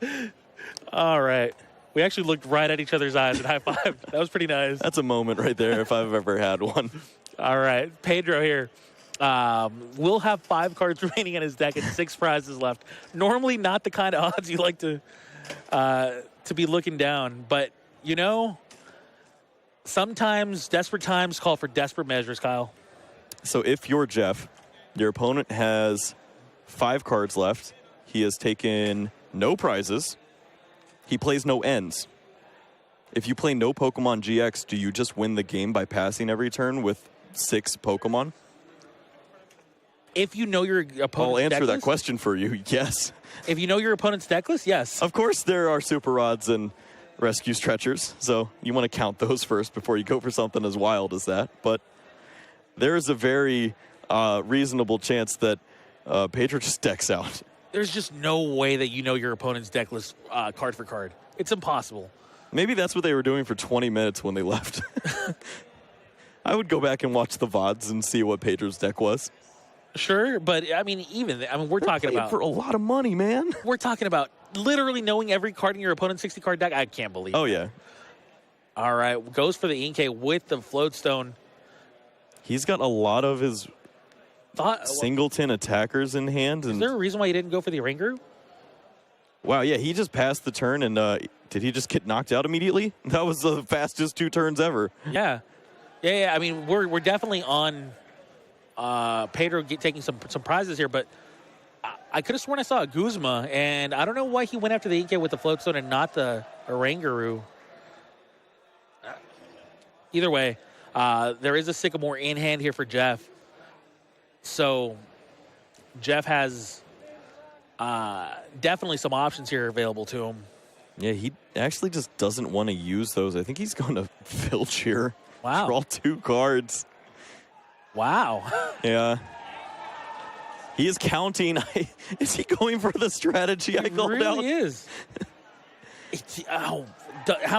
Yeah. All right. We actually looked right at each other's eyes and high five. That was pretty nice. That's a moment right there if I've ever had one. All right. Pedro here. Will have 5 cards remaining in his deck and 6 prizes left. Normally not the kind of odds you like to be looking down. But, you know, sometimes desperate times call for desperate measures, Kyle. So if you're Jeff, your opponent has 5 cards left. He has taken no prizes. He plays no ends. If you play no Pokemon GX, do you just win the game by passing every turn with 6 Pokemon? If you know your opponent's I'll answer that decklist? question for you, yes. If you know your opponent's deck list, yes. Of course there are Super Rods and Rescue Stretchers, so you want to count those first before you go for something as wild as that. But there is a very reasonable chance that Pedro just decks out. There's just no way that you know your opponent's deck list card for card. It's impossible. Maybe that's what they were doing for 20 minutes when they left. I would go back and watch the VODs and see what Pedro's deck was. Sure, but we're talking about for a lot of money, man. We're talking about literally knowing every card in your opponent's 60 card deck. I can't believe it. Oh, yeah. All right, goes for the Inkay with the Floatstone. He's got a lot of his singleton attackers in hand. Is there a reason why he didn't go for the Ringu? Wow, yeah, he just passed the turn, and did he just get knocked out immediately? That was the fastest 2 turns ever. Yeah. I mean, we're definitely on Pedro taking some prizes here, but I could have sworn I saw a Guzma, and I don't know why he went after the Inkay with the Floatstone and not the Oranguru. Either way, there is a Sycamore in hand here for Jeff. So Jeff has definitely some options here available to him. Yeah, he actually just doesn't want to use those. I think he's going to filch here. Wow. Draw 2 cards. Wow. Yeah. He is counting. Is he going for the strategy I called out? He really is. How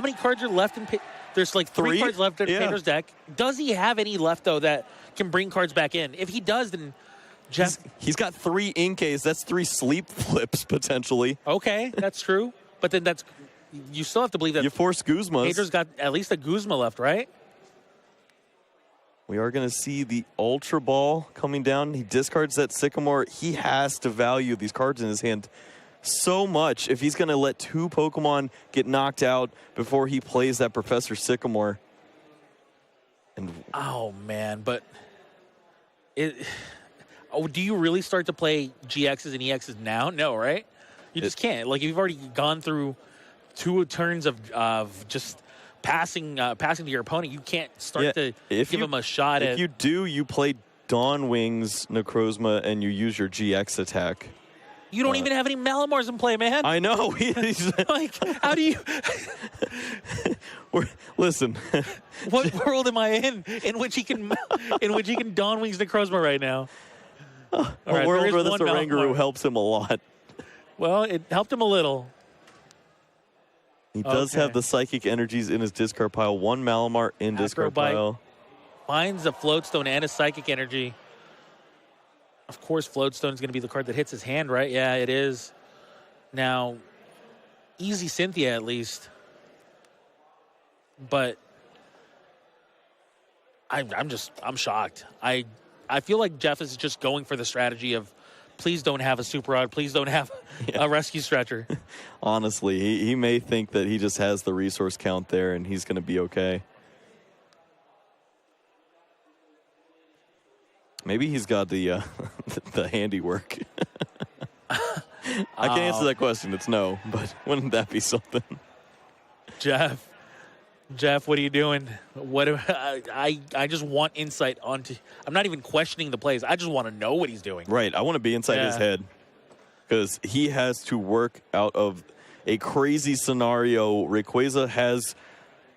many cards are left in There's like 3 cards left in Pedro's deck. Does he have any left, though, that can bring cards back in? If he does, then Jeff... He's got 3 Inkays. That's 3 sleep flips, potentially. Okay, that's true. But then you still have to believe that... You force Guzmas. Pedro's got at least a Guzma left, right? We are going to see the Ultra Ball coming down. He discards that Sycamore. He has to value these cards in his hand so much if he's going to let 2 Pokemon get knocked out before he plays that Professor Sycamore. And oh, man, but... do you really start to play GXs and EXs now? No, right? You just can't. Like, you've already gone through 2 turns of just... Passing to your opponent, you can't start to give him a shot at... If you do, you play Dawn Wings, Necrozma, and you use your GX attack. You don't even have any Malamars in play, man. I know. Like, how do you... Listen. What world am I in which he can Dawn Wings Necrozma right now? A world where this Oranguru helps him a lot. Well, it helped him a little. He does have the Psychic Energies in his discard pile. 1 Malamar in discard pile. Finds a Floatstone and a Psychic Energy. Of course, Floatstone is going to be the card that hits his hand, right? Yeah, it is. Now, easy Cynthia at least. But I'm shocked. I feel like Jeff is just going for the strategy of please don't have a Super Rod. Please don't have a Rescue Stretcher. Honestly, he may think that he just has the resource count there and he's going to be okay. Maybe he's got the the handiwork. I can't answer that question. It's no, but wouldn't that be something? Jeff Jeff, what are you doing? I just want insight onto. I'm not even questioning the plays. I just want to know what he's doing. Right. I want to be inside his head because he has to work out of a crazy scenario. Rayquaza has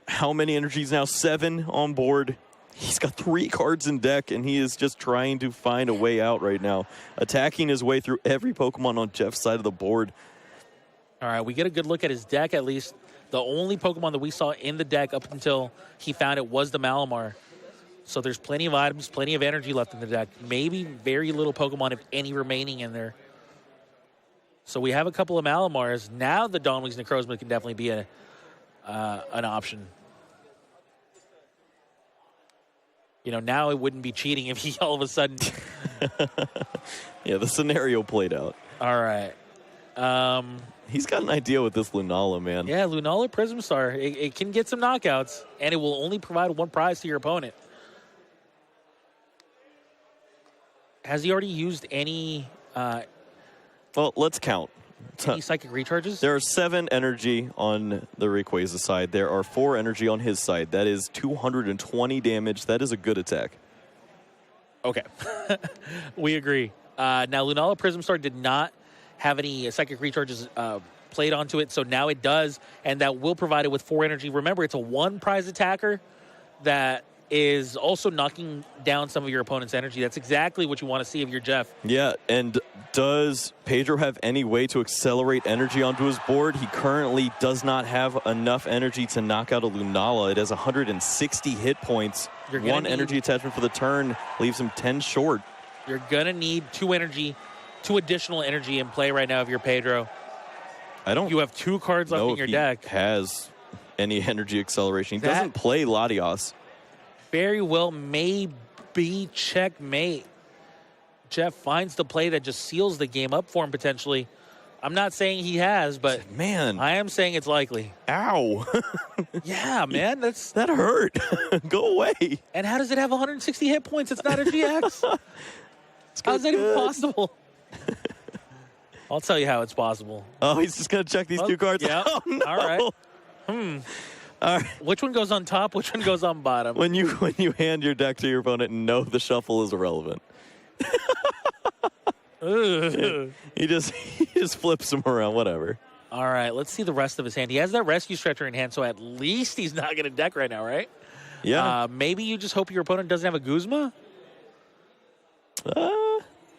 how many energies now? 7 on board. He's got 3 cards in deck, and he is just trying to find a way out right now, attacking his way through every Pokemon on Jeff's side of the board. All right, we get a good look at his deck at least. The only Pokemon that we saw in the deck up until he found it was the Malamar. So there's plenty of items, plenty of energy left in the deck. Maybe very little Pokemon, if any, remaining in there. So we have a couple of Malamars. Now the Dawnwings Necrozma can definitely be an option. Now it wouldn't be cheating if he all of a sudden... Yeah, the scenario played out. All right. He's got an idea with this Lunala, man. Yeah, Lunala Prism Star. It can get some knockouts, and it will only provide 1 prize to your opponent. Has he already used any... well, let's count. Any psychic recharges? There are 7 energy on the Rayquaza side. There are 4 energy on his side. That is 220 damage. That is a good attack. Okay. We agree. Now, Lunala Prism Star did not have any psychic recharges played onto it, so now it does, and that will provide it with 4 energy. Remember, it's a 1 prize attacker that is also knocking down some of your opponent's energy. That's exactly what you want to see of your Jeff. Yeah, and does Pedro have any way to accelerate energy onto his board? He currently does not have enough energy to knock out a Lunala. It has 160 hit points. 1 energy attachment for the turn leaves him 10 short. You're going to need 2 additional energy in play right now of your Pedro. You have 2 cards left in your deck. Has any energy acceleration. He doesn't play Latios. Very well may be checkmate. Jeff finds the play that just seals the game up for him potentially. I'm not saying he has, but man, I am saying it's likely. Ow. Yeah, man, that hurt. Go away. And how does it have 160 hit points? It's not a GX. How is that even possible? I'll tell you how it's possible. Oh, he's just going to check these 2 cards? Yeah. Oh, no. All right. All right. Which one goes on top? Which one goes on bottom? When you hand your deck to your opponent and know the shuffle is irrelevant. He just flips them around, whatever. All right, let's see the rest of his hand. He has that Rescue Stretcher in hand, so at least he's not going to deck right now, right? Yeah. Maybe you just hope your opponent doesn't have a Guzma?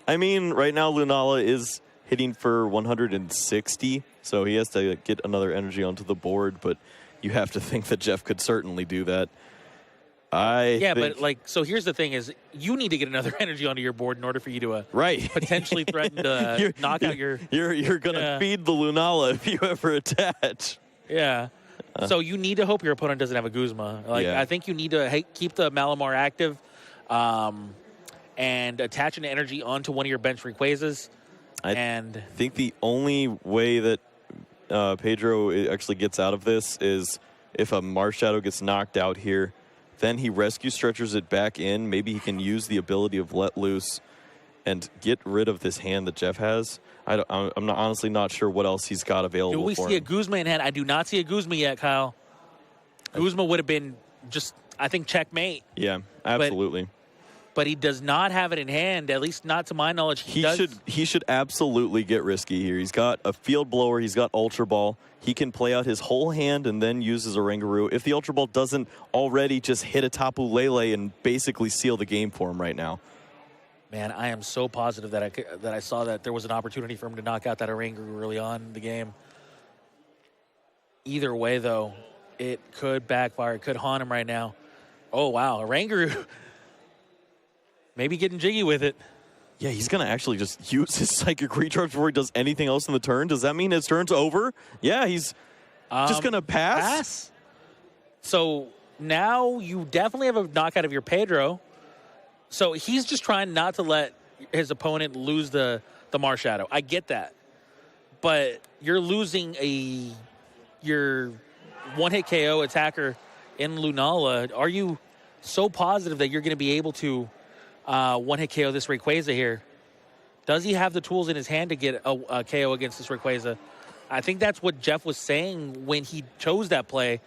I mean, right now Lunala is hitting for 160, so he has to get another energy onto the board, but you have to think that Jeff could certainly do that. So here's the thing is, you need to get another energy onto your board in order for you to potentially threaten to knock out your... You're going to feed the Lunala if you ever attach. Yeah. So you need to hope your opponent doesn't have a Guzma. I think you need to keep the Malamar active and attach an energy onto one of your bench Rayquazas. I think the only way that Pedro actually gets out of this is if a Marshadow gets knocked out here. Then he rescue stretchers it back in. Maybe he can use the ability of Let Loose and get rid of this hand that Jeff has. I'm honestly not sure what else he's got available for him. Do we see a Guzma in hand? I do not see a Guzma yet, Kyle. Guzma would have been just, I think, checkmate. Yeah, absolutely. But he does not have it in hand, at least not to my knowledge. He should absolutely get risky here. He's got a Field Blower. He's got Ultra Ball. He can play out his whole hand and then use his Oranguru. If the Ultra Ball doesn't already just hit a Tapu Lele and basically seal the game for him right now. Man, I am so positive that I saw that there was an opportunity for him to knock out that Oranguru early on in the game. Either way, though, it could backfire. It could haunt him right now. Oh, wow. Oranguru... Maybe getting jiggy with it. Yeah, he's going to actually just use his Psychic Recharge before he does anything else in the turn. Does that mean his turn's over? Yeah, he's just going to pass. So now you definitely have a knockout of your Pedro. So he's just trying not to let his opponent lose the Marshadow. I get that. But you're losing your one-hit KO attacker in Lunala. Are you so positive that you're going to be able to one-hit KO this Rayquaza here? Does he have the tools in his hand to get a KO against this Rayquaza? I think that's what Jeff was saying when he chose that play.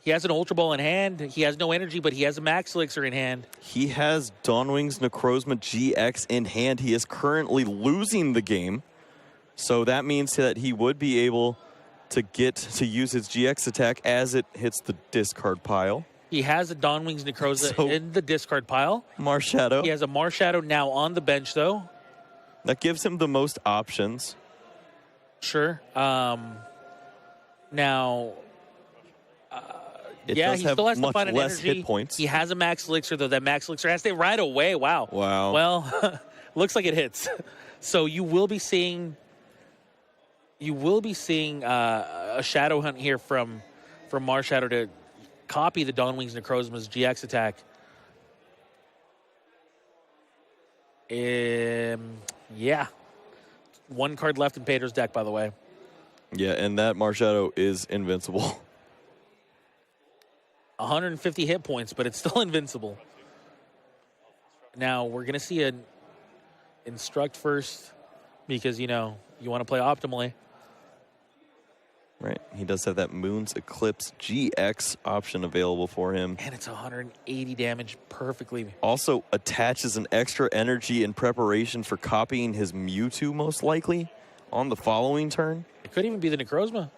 He has an Ultra Ball in hand. He has no energy, but he has a Max Elixir in hand. He has Dawnwing's Necrozma GX in hand. He is currently losing the game. So that means that he would be able to get to use his GX attack as it hits the discard pile. He has a Dawnwing's Necrozma in the discard pile. Marshadow. He has a Marshadow now on the bench, though. That gives him the most options. Sure. Now, he still has to find an less energy. hit points. He has a Max Elixir, though. That Max Elixir has to hit right away. Wow. Wow. Well, looks like it hits. So you will be seeing a Shadow Hunt here from Marshadow to copy the Dawnwing's Necrozma's GX attack. Yeah. One card left in Pedro's deck, by the way. Yeah, and that Marshadow is invincible. 150 hit points, but it's still invincible. Now, we're going to see an Instruct first because, you want to play optimally. Right. He does have that Moon's Eclipse GX option available for him. And it's 180 damage perfectly. Also attaches an extra energy in preparation for copying his Mewtwo, most likely, on the following turn. It could even be the Necrozma.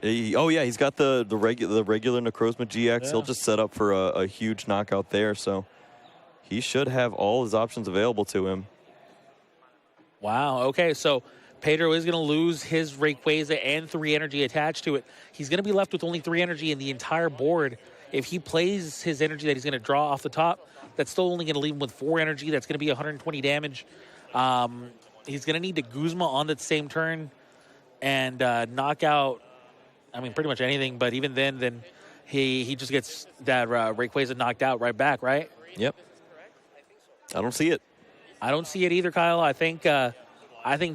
He's got the regular Necrozma GX. Yeah. He'll just set up for a huge knockout there. So he should have all his options available to him. Wow. Okay, so Pedro is going to lose his Rayquaza and 3 energy attached to it. He's going to be left with only 3 energy in the entire board. If he plays his energy that he's going to draw off the top, that's still only going to leave him with 4 energy. That's going to be 120 damage. He's going to need to Guzma on that same turn and knock out, pretty much anything. But even then he just gets that Rayquaza knocked out right back, right? Yep. I don't see it. I don't see it either, Kyle. I think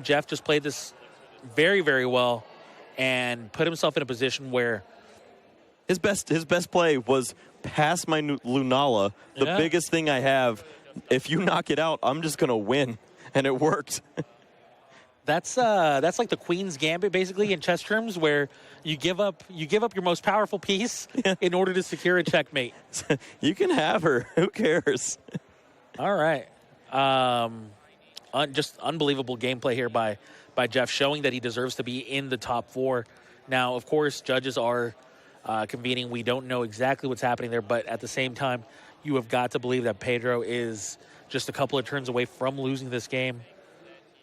Jeff just played this very, very well and put himself in a position where his best play was pass my Lunala, the biggest thing I have. If you knock it out, I'm just going to win, and it worked. That's like the Queen's Gambit, basically, in chess terms, where you give up your most powerful piece in order to secure a checkmate. You can have her. Who cares? All right. Just unbelievable gameplay here by Jeff, showing that he deserves to be in the top 4. Now, of course, judges are convening. We don't know exactly what's happening there, but at the same time, you have got to believe that Pedro is just a couple of turns away from losing this game.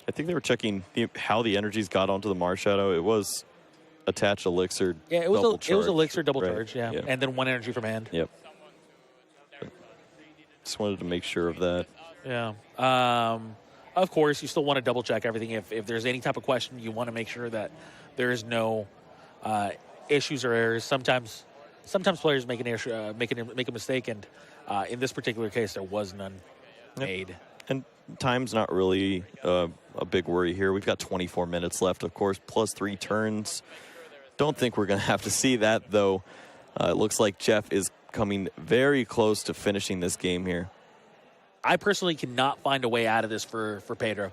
I think they were checking how the energies got onto the Marshadow. It was attached elixir. Yeah, it was elixir double right. charge, yeah, and then 1 energy from hand. Yep. Just wanted to make sure of that. Yeah. Of course, you still want to double check everything. If there's any type of question, you want to make sure that there is no issues or errors. Sometimes players make a mistake, and in this particular case, there was none made. And time's not really a big worry here. We've got 24 minutes left, of course, plus 3 turns. Don't think we're going to have to see that, though. It looks like Jeff is coming very close to finishing this game here. I personally cannot find a way out of this for Pedro.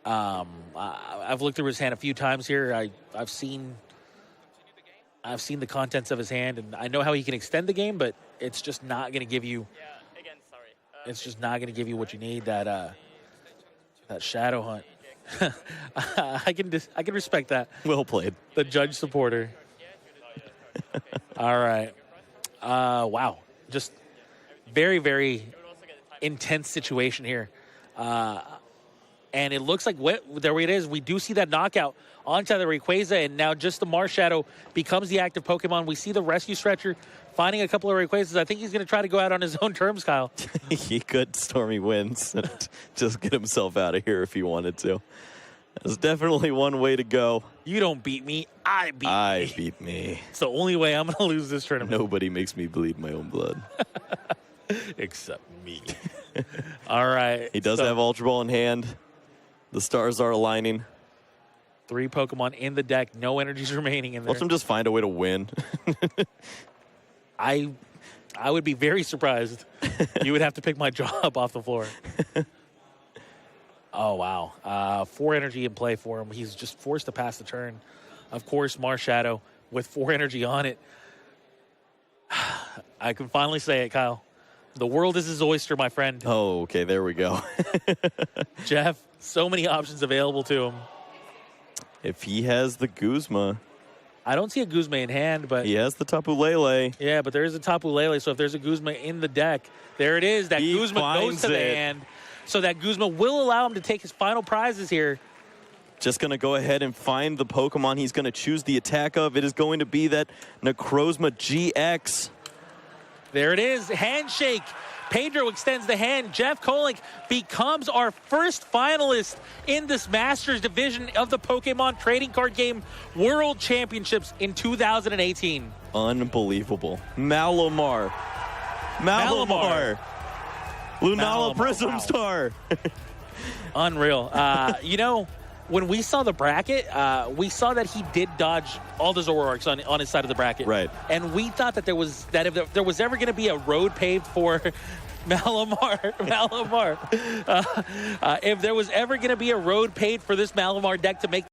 I've looked through his hand a few times here. I've seen the contents of his hand, and I know how he can extend the game, but it's just not going to give you. It's just not going to give you what you need. That Shadow Hunt. I can respect that. Well played. The judge supporter. All right. Wow. Just very, very intense situation here. And it looks like there it is. We do see that knockout onto the Rayquaza, and now just the Marshadow becomes the active Pokemon. We see the Rescue Stretcher finding a couple of Rayquazas. I think he's going to try to go out on his own terms, Kyle. He could Stormy Winds and just get himself out of here if he wanted to. That's definitely one way to go. You don't beat me, I beat me. It's the only way I'm going to lose this tournament. Nobody makes me bleed my own blood. Except me. All right. He does have Ultra Ball in hand. The stars are aligning. 3 Pokemon in the deck. No energies remaining in there. Let him just find a way to win. I would be very surprised. You would have to pick my jaw up off the floor. Oh, wow. 4 energy in play for him. He's just forced to pass the turn. Of course, Marshadow with 4 energy on it. I can finally say it, Kyle. The world is his oyster, my friend. Oh, okay. There we go. Jeff, so many options available to him. If he has the Guzma. I don't see a Guzma in hand, but... He has the Tapu Lele. Yeah, but there is a Tapu Lele, so if there's a Guzma in the deck, there it is. That Guzma goes to the hand. So that Guzma will allow him to take his final prizes here. Just going to go ahead and find the Pokemon he's going to choose the attack of. It is going to be that Necrozma GX. There it is. Handshake. Pedro extends the hand. Jeff Kolenc becomes our first finalist in this Masters division of the Pokemon Trading Card Game World Championships in 2018. Unbelievable. Malamar. Lunala Prism Star. Unreal. You know, when we saw the bracket, we saw that he did dodge all the Zoroarks on his side of the bracket. Right. And we thought that if there was ever going to be a road paved for Malamar, if there was ever going to be a road paved for this Malamar deck to make